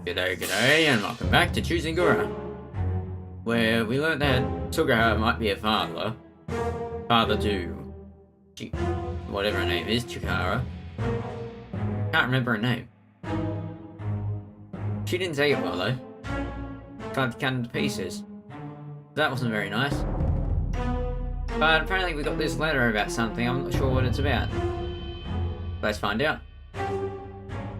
G'day, and welcome back to ChuSingura, where we learned that Suguha might be a father to whatever her name is, Chikara. Can't remember her name. She didn't say it well though. Tried to cut him to pieces. That wasn't very nice. But apparently we got this letter about something, I'm not sure what it's about. Let's find out.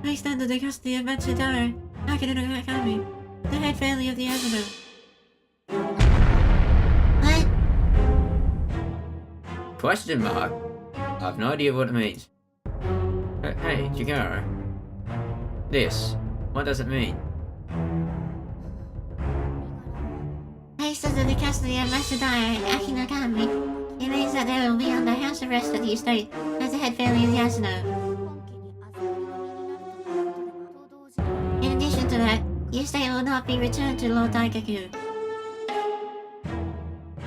Placed under the custody of Matsudaira, Akira no Akami, the head family of the Asano. What? Question mark? I've no idea what it means. Hey, Chikara. This, what does it mean? Placed under the custody of Matsudaira, Akira no Akami, it means that they will be under house arrest at the estate as the head family of the Asano. In addition to that, the estate will not be returned to Lord Daikaku.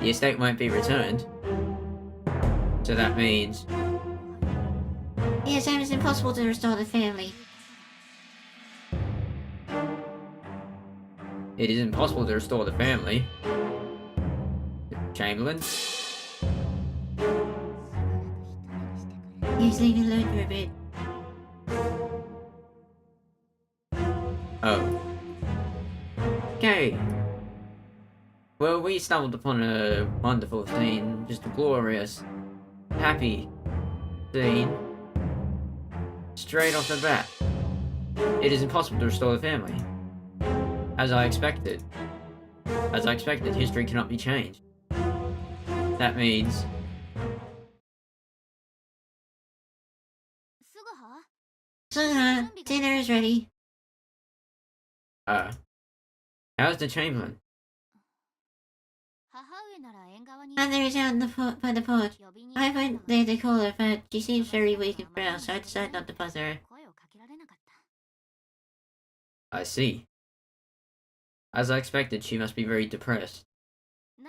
The estate won't be returned. So that means... Yes, it is impossible to restore the family. It is impossible to restore the family. Chamberlain? Yes, leave it alone for a bit. Oh. Okay. Well, we stumbled upon a wonderful scene, just a glorious, happy scene. Straight off the bat. It is impossible to restore the family. As I expected. History cannot be changed. That means... Suguha, dinner is ready. How's the Chamberlain? Mother is out by the porch. I went there to call her, but she seems very weak and frail, so I decided not to bother her. I see. As I expected, she must be very depressed. It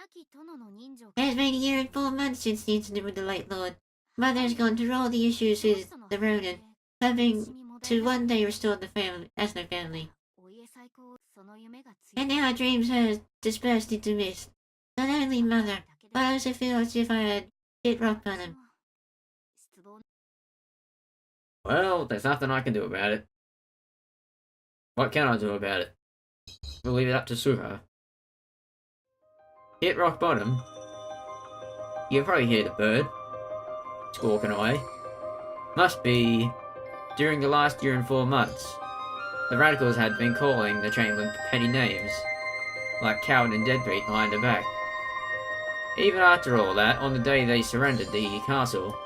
has been a year and 4 months since the incident with the late lord. Mother has gone through all the issues with the ronin, hoping to one day restore the family, Asano family. And now our dreams have dispersed into mist. Not only mother, but I also feel as if I had hit rock bottom. Well, there's nothing I can do about it. What can I do about it? We'll leave it up to Suguha. Hit rock bottom? You can probably hear the bird squawking away. Must be during the last year and 4 months. The radicals had been calling the Chamberlain petty names, like coward and deadbeat behind her back. Even after all that, on the day they surrendered the castle,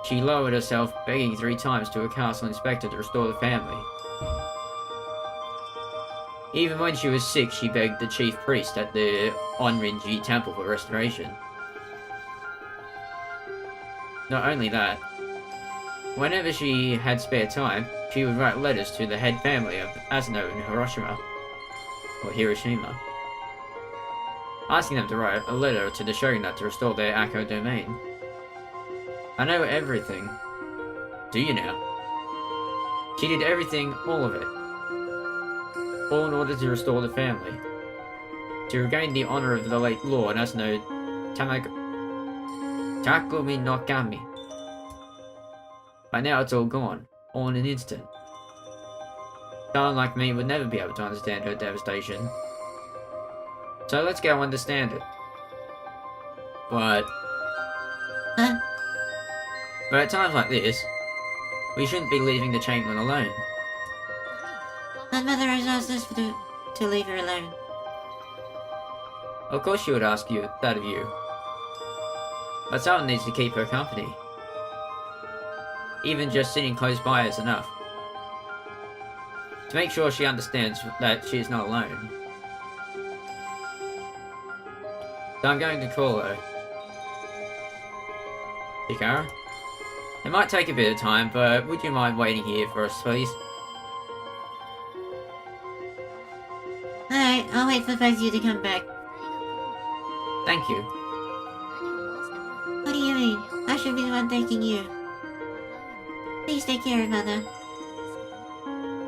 she lowered herself, begging 3 times to a castle inspector to restore the family. Even when she was sick, she begged the chief priest at the Onrinji temple for restoration. Not only that, whenever she had spare time, she would write letters to the head family of Asano in Hiroshima, or Hiroshima, asking them to write a letter to the shogunate to restore their Akko domain. I know everything. Do you now? She did everything, all of it. All in order to restore the family. To regain the honor of the late lord Asano Takumi no Kami. By now it's all gone, all in an instant. Someone like me would never be able to understand her devastation. So let's go understand it. But at times like this, we shouldn't be leaving the Chamberlain alone. My mother has asked us to leave her alone. Of course she would ask that of you. But someone needs to keep her company. Even just sitting close by is enough. To make sure she understands that she is not alone. So I'm going to call her. Chikara? It might take a bit of time, but would you mind waiting here for us, please? Alright, I'll wait for both of you to come back. Thank you. What do you mean? I should be the one thanking you. Please take care of mother.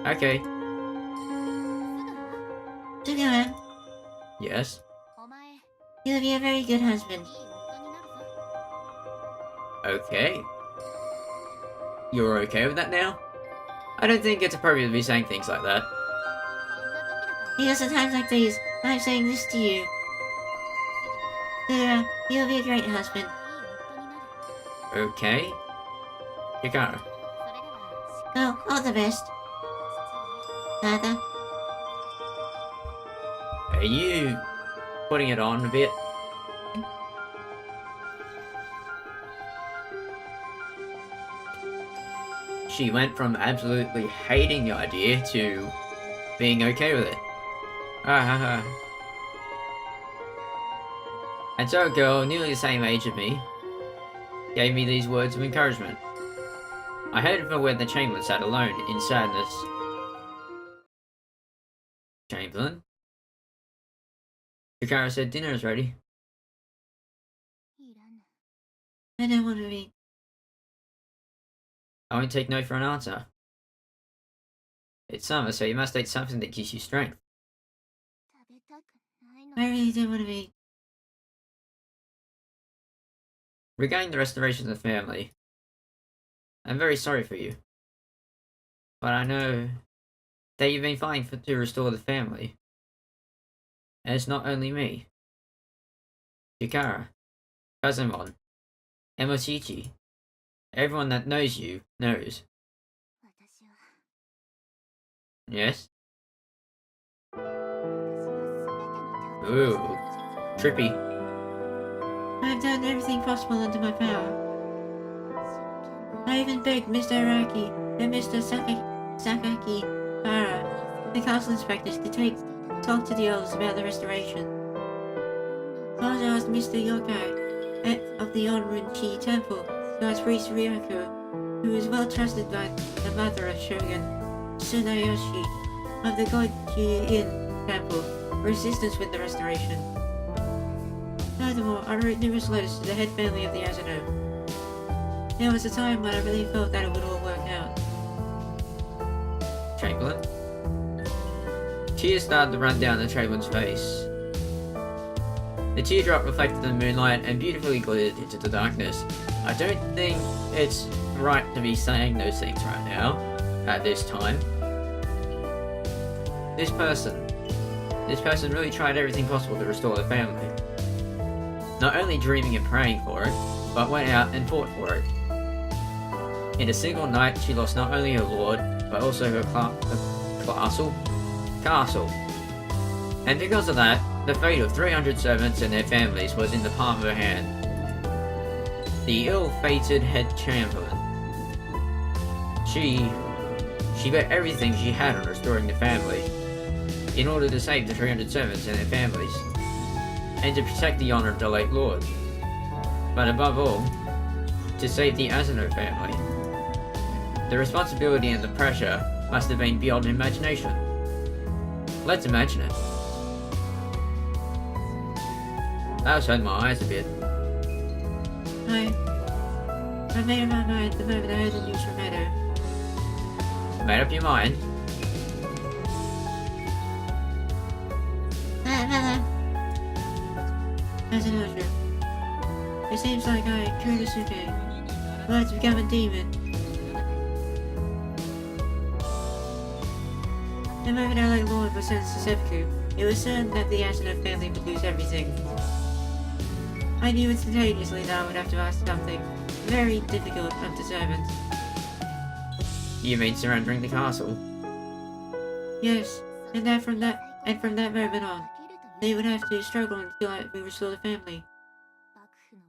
Okay. Yes? You'll be a very good husband. Okay. You're okay with that now? I don't think it's appropriate to be saying things like that. Because at times like these, I'm saying this to you. Suguha, you'll be a great husband. Okay. Hikara. Oh, all the best. Father? Are you putting it on a bit? She went from absolutely hating the idea to being okay with it. Ah ha ha. And so a girl nearly the same age as me gave me these words of encouragement. I headed for where the Chamberlain sat alone in sadness. Chamberlain? Hikara said dinner is ready. I don't want to eat. I won't take no for an answer. It's summer, so you must eat something that gives you strength. I really don't want to eat. Regarding the restoration of the family, I'm very sorry for you. But I know that you've been fighting to restore the family. And it's not only me. Hikara, Kazumon, and Mochichi. Everyone that knows you knows. Yes? Ooh, trippy. I've done everything possible under my power. I even begged Mr. Araki and Mr. Sakaki Hara, the castle inspectors, to talk to the elves about the restoration. I also asked Mr. Yokai of the Onrunchi Temple to ask Priest Ryoko, who is well trusted by the mother of Shogun Tsunayoshi of the Goji-in Temple, for assistance with the restoration. Furthermore, I wrote numerous letters to the head family of the Asano. There was a time when I really felt that it would all work out. Chamberlain? Tears started to run down the Chamberlain's face. The teardrop reflected the moonlight and beautifully glittered into the darkness. I don't think it's right to be saying those things right now, at this time. This person really tried everything possible to restore the family. Not only dreaming and praying for it, but went out and fought for it. In a single night, she lost not only her lord, but also her castle. And because of that, the fate of 300 servants and their families was in the palm of her hand. The ill-fated head chamberlain. She bet everything she had on restoring the family, in order to save the 300 servants and their families, and to protect the honor of the late lord. But above all, to save the Asano family. The responsibility and the pressure must have been beyond imagination. Let's imagine it. That was hurting my eyes a bit. I made up my mind the moment I heard the news from Meadow. Made up your mind? Mother. Asano. It seems like Kurinosuke will have to become a demon. The moment our late lord was sentenced to seppuku, it was certain that the Asano family would lose everything. I knew instantaneously that I would have to ask something very difficult of the servants. You mean surrendering the castle? Yes, and from that moment on, they would have to struggle until we restore the family.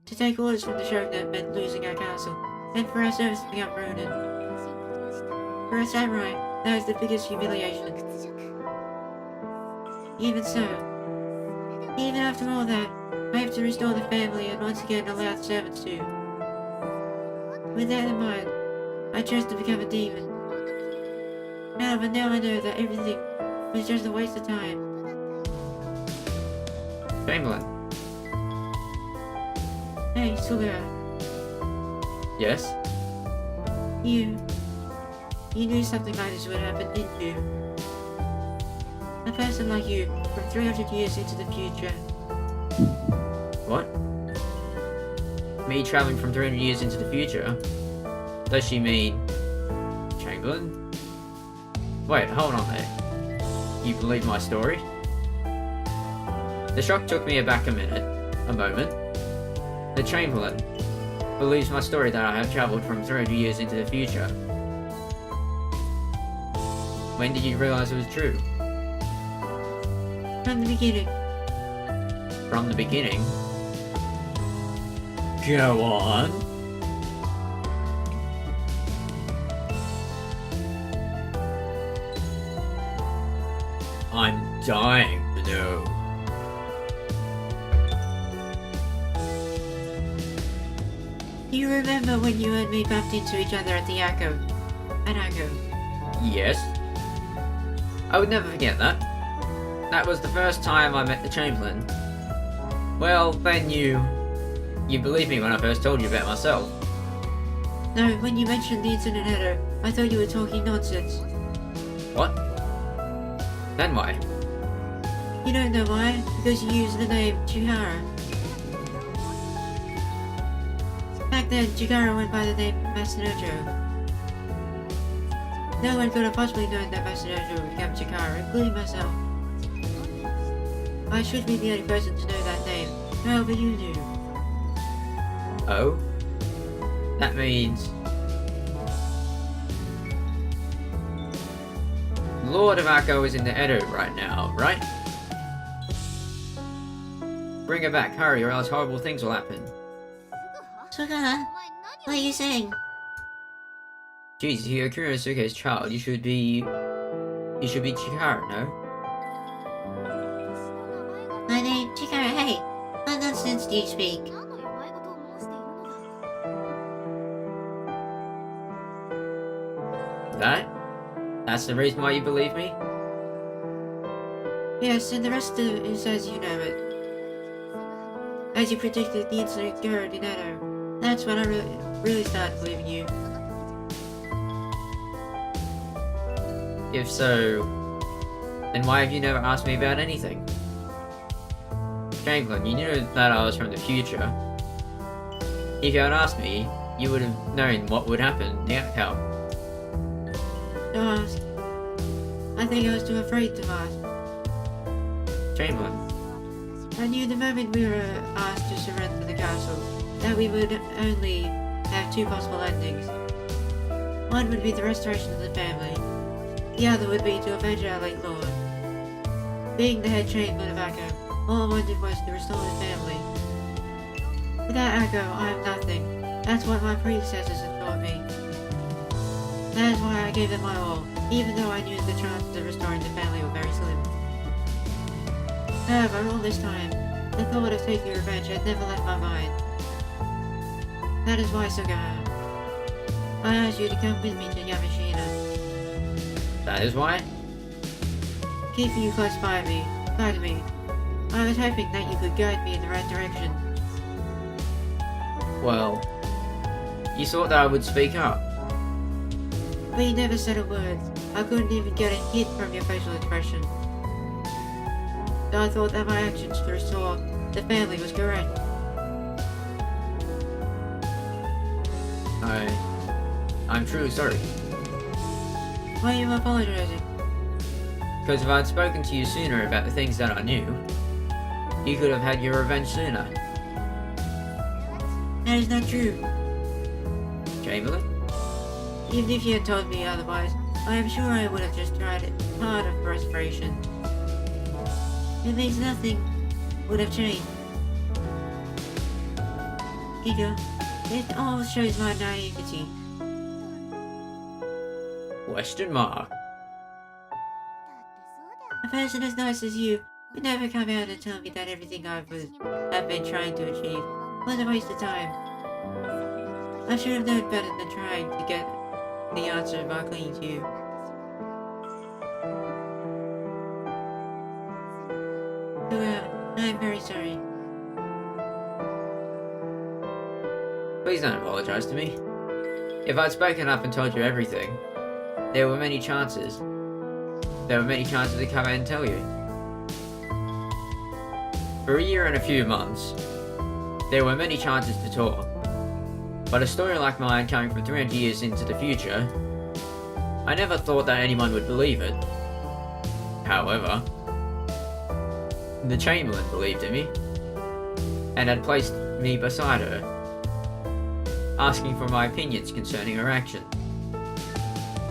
To take orders from the shogun meant losing our castle, and for our servants to become ronin. For a samurai, that was the biggest humiliation. Even so, even after all that, I have to restore the family and once again allow the servants to. With that in mind, I chose to become a demon. But now I know that everything was just a waste of time. Chamberlain? Hey, Suguha, Yes? you knew something like this would happen, didn't you? A person like you, from 300 years into the future. What? Me traveling from 300 years into the future? Does she mean Chamberlain? Wait, hold on there. You believe my story? The shock took me aback a moment. The Chamberlain believes my story that I have travelled from 300 years into the future. When did you realise it was true? From the beginning. From the beginning? Go on. I'm dying to know. Do you remember when you and me bumped into each other at the Echo? At Echo? Yes. I would never forget that. That was the first time I met the Chamberlain. Well, then you believed me when I first told you about myself. No, when you mentioned the incident at Echo, I thought you were talking nonsense. What? Then why? You don't know why? Because you used the name Chihara. Back then, Chihara went by the name Masanojo. No one could have possibly known that Masanojo would become Chihara, including myself. I should be the only person to know that name, however you do. Oh? That means... Lord of Akko is in the Edo right now, right? Bring her back, hurry, or else horrible things will happen. Suguha, what are you saying? Jeez, if you're Kurinosuke's child, you should be Chihara, no? My name, Chihara, hey, what nonsense do you speak? That's the reason why you believe me? Yes, and the rest of it is as you know it. As you predicted, the incident occurred in Edo. That's when I really started believing you. If so, then why have you never asked me about anything? Chamberlain, you knew that I was from the future. If you had asked me, you would have known what would happen, the outcome. To ask. I think I was too afraid to ask. Chamberlain, I knew the moment we were asked to surrender the castle, that we would only have two possible endings. One would be the restoration of the family. The other would be to avenge our late lord. Being the head Chamberlain of Akko, all I wanted was to restore the family. Without Akko, I am nothing. That's what my predecessors had taught me. That is why I gave it my all, even though I knew the chances of restoring the family were very slim. However, all this time, the thought of taking revenge had never left my mind. That is why, Suguha, I asked you to come with me to Yamashina. that is why? Keeping you close by me. I was hoping that you could guide me in the right direction. Well, you thought that I would speak up. But you never said a word. I couldn't even get a hint from your facial expression. So I thought that my actions to restore the family was correct. I'm truly sorry. Why are you apologizing? Because if I'd spoken to you sooner about the things that I knew, you could have had your revenge sooner. That is not true. Chamberlain? Even if you had told me otherwise, I am sure I would have just tried it harder for restoration. It means nothing would have changed. Giga, it all shows my naivety. Question mark. A person as nice as you would never come out and tell me that everything I've been trying to achieve was a waste of time. I should have known better than trying to get the answer by clinging to you. I am very sorry. Please don't apologize to me. If I'd spoken up and told you everything, there were many chances. there were many chances to come out and tell you. For a year and a few months, there were many chances to talk. But a story like mine coming from 300 years into the future, I never thought that anyone would believe it. However, the Chamberlain believed in me, and had placed me beside her, asking for my opinions concerning her action.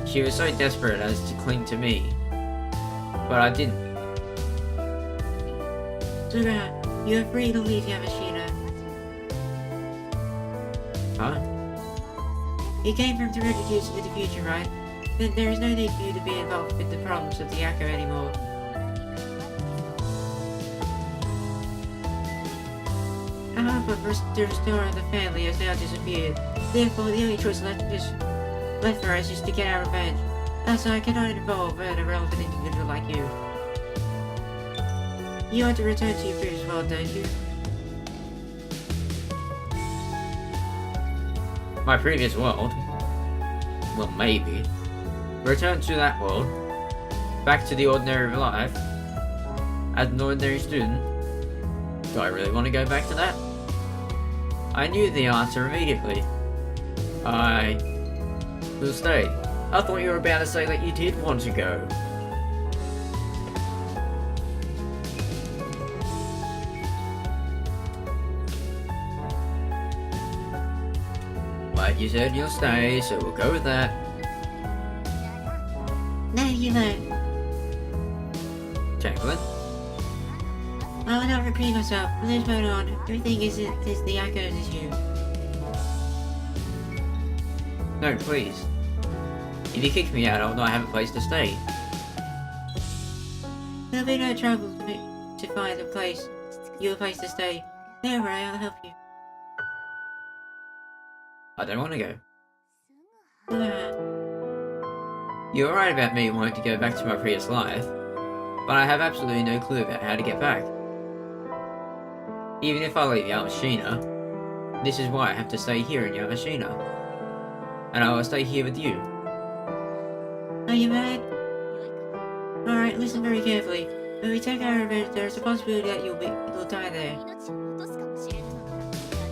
She was so desperate as to cling to me, but I didn't. Suguha, you are free to leave Yamashita. Huh? You came from 300 years into the future, right? Then there is no need for you to be involved with the problems of the Akko anymore. A hope of restoring the family has now disappeared. Therefore, the only choice left for us is to get our revenge. Thus, I cannot involve an irrelevant individual like you. You want to return to your previous world, don't you? My previous world? Well, maybe. Return to that world, back to the ordinary life, as an ordinary student. Do I really want to go back to that? I knew the answer immediately. I will stay. I thought you were about to say that you did want to go. But you said you'll stay, so we'll go with that. No, you won't. Chamberlain? I will not repeat myself. From this moment on, everything is the Akko's issue. No, please. If you kick me out, I will not have a place to stay. There'll be no trouble to find a place to stay. Don't worry, I'll help you. I don't want to go. Suguha, You're right about me wanting to go back to my previous life, but I have absolutely no clue about how to get back. Even if I leave Yamashina, this is why I have to stay here in Yamashina. And I will stay here with you. are you mad? Alright, listen very carefully. When we take our revenge, there is a possibility that you'll die there.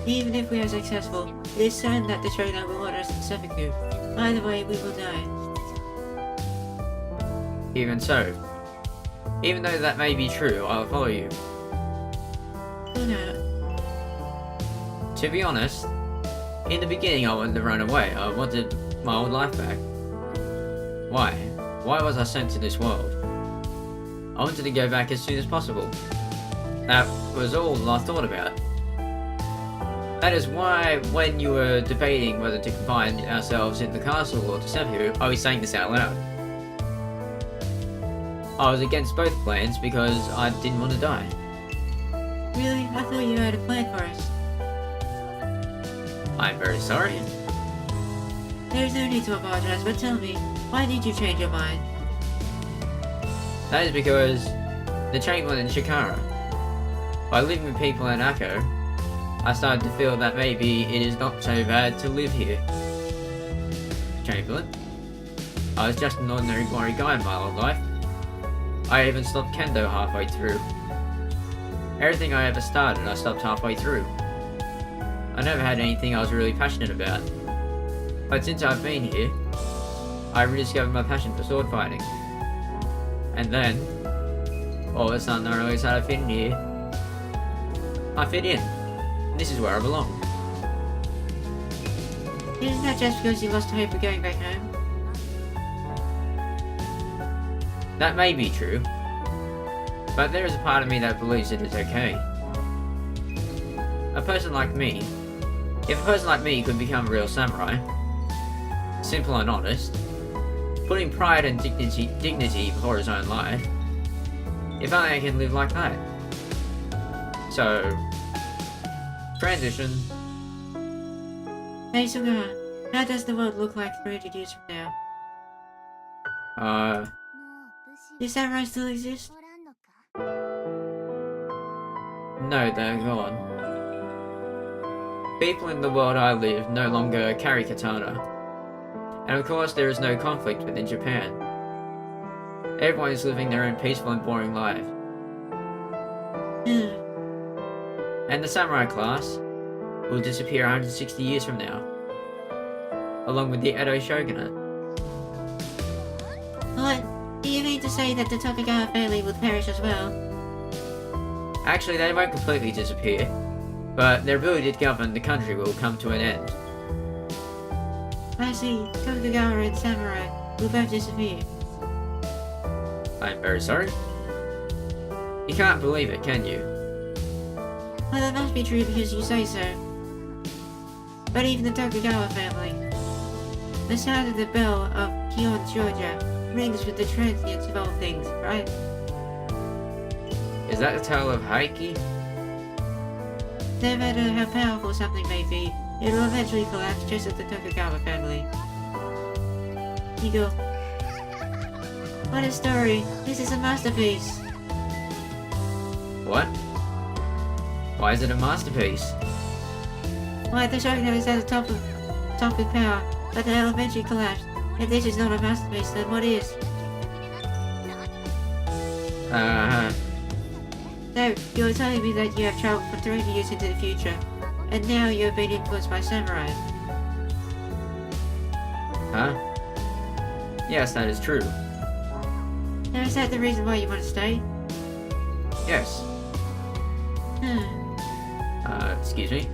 Even if we are successful, it is certain that the Shogun will order us to suffocate you. Either way, we will die. Even so, even though that may be true, I will follow you. Suguha, To be honest, in the beginning I wanted to run away. I wanted my old life back. Why? Why was I sent to this world? I wanted to go back as soon as possible. That was all I thought about. That is why when you were debating whether to confine ourselves in the castle or to Sepu, I was saying this out loud. I was against both plans because I didn't want to die. really? I thought you had a plan for us. I'm very sorry. There is no need to apologize, but tell me, why did you change your mind? That is because the Chamberlain in Shikara. By living with people in Akko, I started to feel that maybe it is not so bad to live here. Chamberlain? I was just an ordinary glory guy in my old life. I even stopped kendo halfway through. Everything I ever started, I stopped halfway through. I never had anything I was really passionate about. But since I've been here, I rediscovered my passion for sword fighting. And then, all of a sudden I realized how to fit in here. I fit in. This is where I belong. Isn't that just because you lost hope of going back home? That may be true, but there is a part of me that believes it is okay. If a person like me could become a real samurai, simple and honest, putting pride and dignity before his own life, if only I can live like that. So, transition. Hey Suguha, how does the world look like 300 years from now? Do samurai still exist? No, they're gone. People in the world I live no longer carry katana. And of course there is no conflict within Japan. Everyone is living their own peaceful and boring life. And the samurai class will disappear 160 years from now, along with the Edo shogunate. What? Do you mean to say that the Tokugawa family will perish as well? Actually, they won't completely disappear, but their ability to govern the country will come to an end. I see. Tokugawa and samurai will both disappear. I'm very sorry. You can't believe it, can you? Well, that must be true because you say so. But even the Tokugawa family. The sound of the bell of Kion, Georgia rings with the transience of all things, right? Is that the tale of Haiki? No matter how powerful something may be, it will eventually collapse just as the Tokugawa family. Eagle. What a story! This is a masterpiece! What? Why is it a masterpiece? Why, the shogunate is at the top of power, but they'll eventually collapse. If this is not a masterpiece, then what is? So, you were telling me that you have traveled for 300 years into the future, and now you have been influenced by samurai. Huh? Yes, that is true. Now is that the reason why you want to stay? Yes. Excuse me?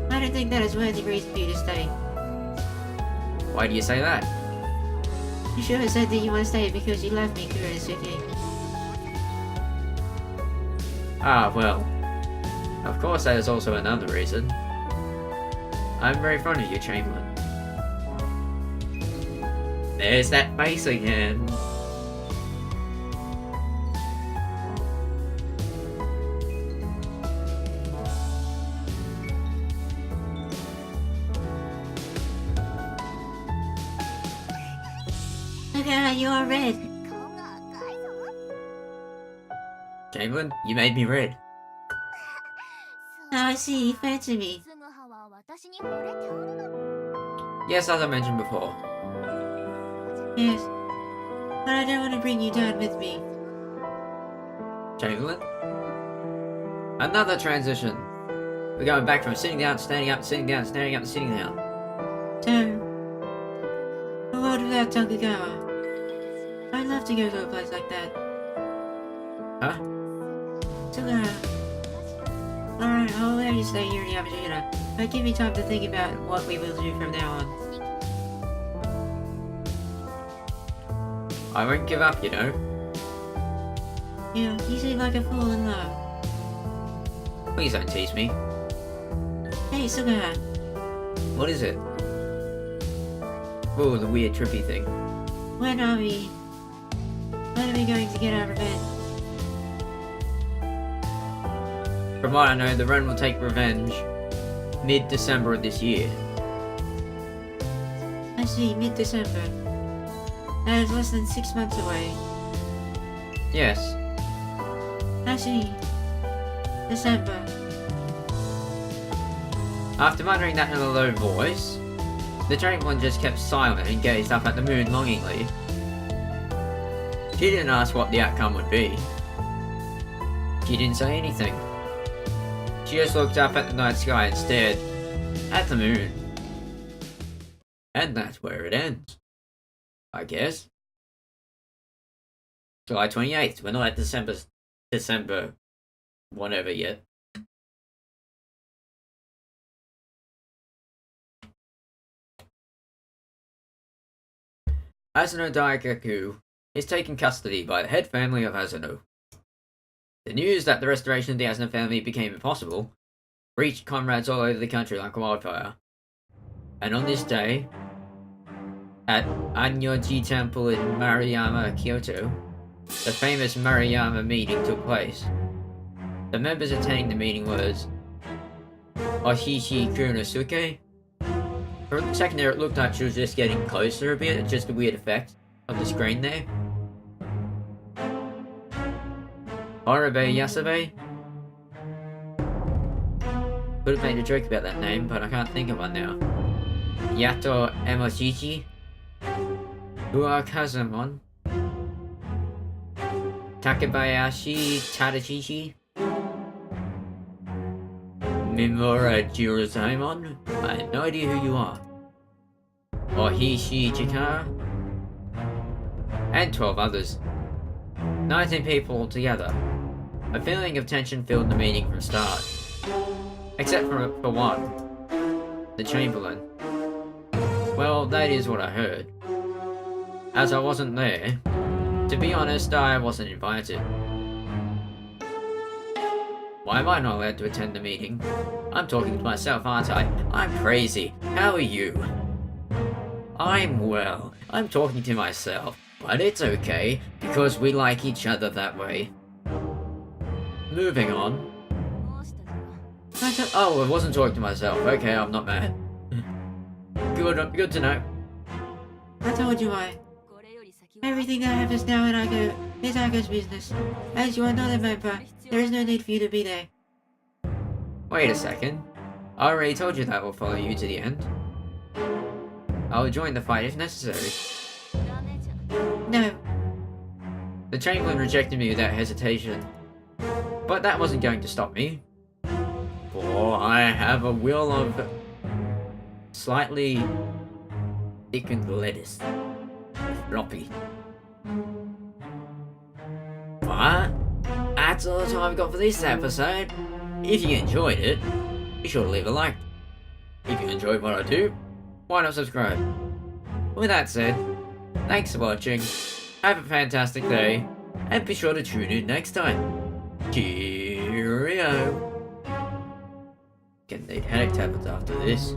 I don't think that is worthy reason for you to stay. Why do you say that? You should have said that you want to stay because you love me, Kurinosuke. Ah, well. Of course that is also another reason. I'm very fond of you, Chamberlain. There's that face again. Look at how you are red. Chamberlain, you made me red. Oh, I see, you fancy me. Yes, as I mentioned before. Yes. But I don't want to bring you down with me. Chamberlain? Another transition. We're going back from sitting down, standing up, sitting down, standing up, sitting down. So, a world without Tokugawa. I'd love to go to a place like that. Huh? Suguha. Alright, I'll let you stay here in Yamashita, but give me time to think about what we will do from now on. I won't give up, you know. Yeah, you seem like a fool in love. Please don't tease me. Hey, Suguha. What is it? Oh, the weird trippy thing. When are we going to get our revenge? From what I know, the Ren will take revenge mid-December of this year. I see, mid-December. That is less than 6 months away. Yes. I see. December. After muttering that in a low voice, the Chamberlain just kept silent and gazed up at the moon longingly. She didn't ask what the outcome would be. She didn't say anything. She just looked up at the night sky and stared at the moon. And that's where it ends, I guess. July 28th, we're not at December whatever yet. Asano Daigaku is taken custody by the head family of Asano. The news that the restoration of the Asano family became impossible reached comrades all over the country like wildfire. And on this day, at Anyoji Temple in Maruyama, Kyoto, the famous Maruyama meeting took place. The members attending the meeting was Oshishi Kurinosuke. For a second there it looked like she was just getting closer a bit, just a weird effect of the screen there. Horabe Yasabe. Could have made a joke about that name, but I can't think of one now. Yato Emoshichi. Ua Kazamon. Takabayashi Tadachishi? Mimura Jirozaemon? I have no idea who you are. Ohishi Chikara? And 12 others. 19 people altogether. A feeling of tension filled the meeting from start. Except for one. The Chamberlain. Well, that is what I heard. As I wasn't there, to be honest, I wasn't invited. Why am I not allowed to attend the meeting? I'm talking to myself, aren't I? I'm crazy. How are you? I'm well. I'm talking to myself. But it's okay, because we like each other that way. Moving on. Oh, I wasn't talking to myself. Okay, I'm not mad. Good to know. I told you why. Everything that happens now in Ago is Ago's business. As you are not a member, there is no need for you to be there. Wait a second. I already told you that I will follow you to the end. I will join the fight if necessary. No. The Chamberlain rejected me without hesitation. But that wasn't going to stop me. For I have a will of slightly thickened lettuce. Floppy. But that's all the time I've got for this episode. If you enjoyed it, be sure to leave a like. If you enjoyed what I do, why not subscribe? With that said, thanks for watching, have a fantastic day, and be sure to tune in next time. Cheerio! Gonna need headache tablets after this.